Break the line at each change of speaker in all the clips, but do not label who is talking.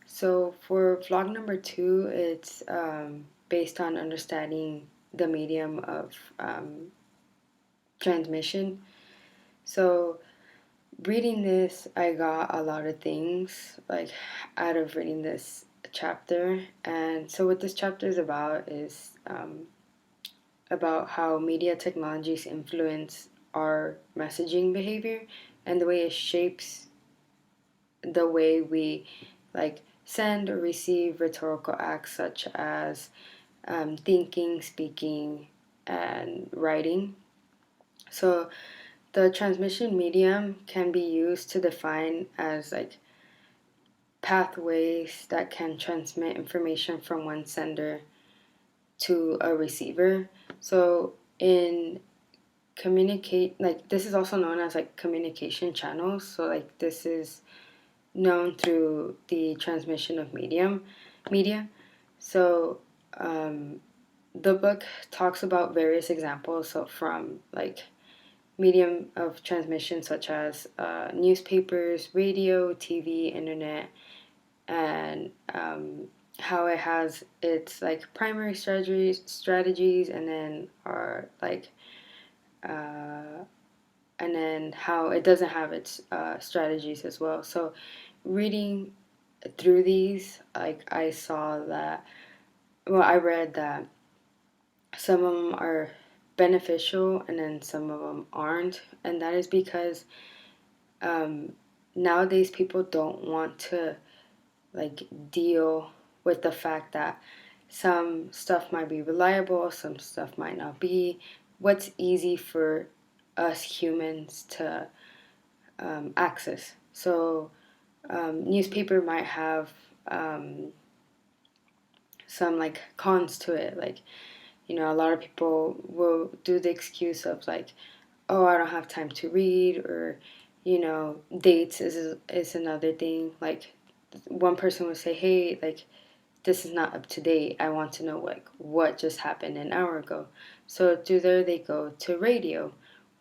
So for vlog number two, it's based on understanding the medium of transmission. So reading this, I got a lot of things like out of reading this chapter. And so what this chapter is about how media technologies influence our messaging behavior and the way it shapes the way we like send or receive rhetorical acts such as thinking, speaking, and writing. So the transmission medium can be used to define as like pathways that can transmit information from one sender to a receiver. So in communicate like this is also known as like communication channels. So like this is known through the transmission of media. So the book talks about various examples so from like medium of transmission such as newspapers, radio, TV, internet, and how it has its like primary strategies and then are like uh, and then how it doesn't have its strategies as well. So reading through these, like I saw that, well, I read that some of them are beneficial and then some of them aren't, and that is because um, nowadays people don't want to like deal with the fact that some stuff might be reliable, some stuff might not be. What's easy for us humans to access? So newspaper might have some like cons to it, like a lot of people will do the excuse of like, oh, I don't have time to read, or dates is another thing. Like one person would say, hey, like this is not up to date. I want to know like what just happened an hour ago. So to there they go to radio,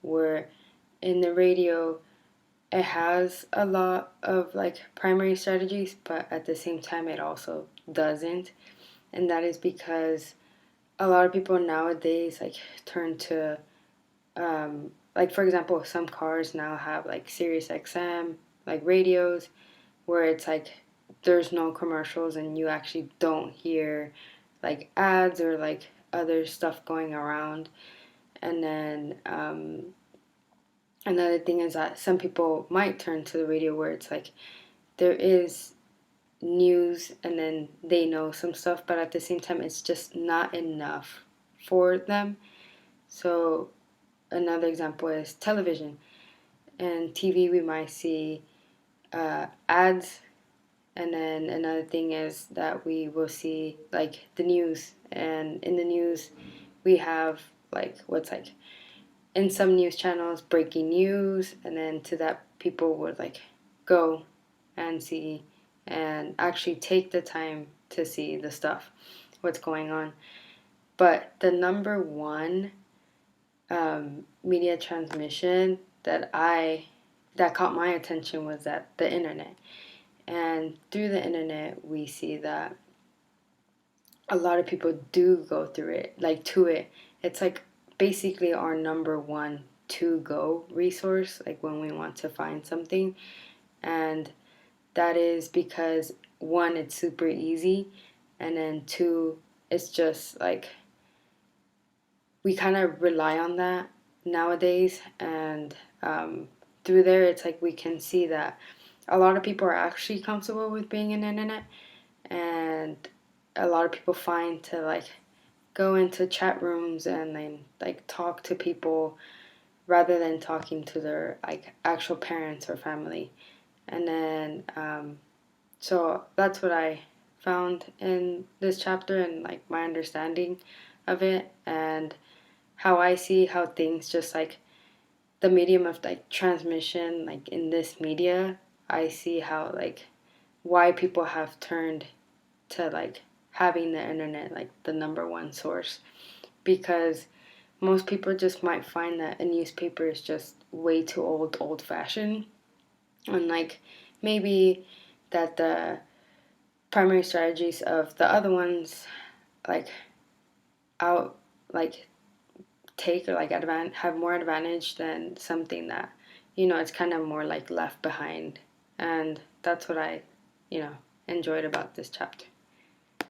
where in the radio it has a lot of like primary strategies, but at the same time it also doesn't. And that is because a lot of people nowadays like turn to like for example some cars now have like Sirius XM like radios where it's like there's no commercials and you actually don't hear like ads or like other stuff going around. And then another thing is that some people might turn to the radio where it's like there is news and then they know some stuff, but at the same time it's just not enough for them. So another example is television and TV. We might see ads, and then another thing is that we will see like the news, and in the news we have like what's like in some news channels breaking news, and then to that people would like go and see and actually take the time to see the stuff what's going on. But the number one media transmission that caught my attention was that the internet. And through the internet, we see that a lot of people do go through it, like to it. It's like basically our number one to go resource, like when we want to find something. And that is because one, it's super easy, and then two, it's just like we kind of rely on that nowadays. And through there, it's like we can see that a lot of people are actually comfortable with being in the internet, and a lot of people find to like go into chat rooms and then like talk to people rather than talking to their like actual parents or family. And then so that's what I found in this chapter and like my understanding of it, and how I see how things just like the medium of like transmission, like in this media, I see how like why people have turned to like having the internet like the number one source, because most people just might find that a newspaper is just way too old fashioned, and like maybe that the primary strategies of the other ones, like out, like take or like have more advantage than something that, it's kind of more like left behind. And that's what I, enjoyed about this chapter.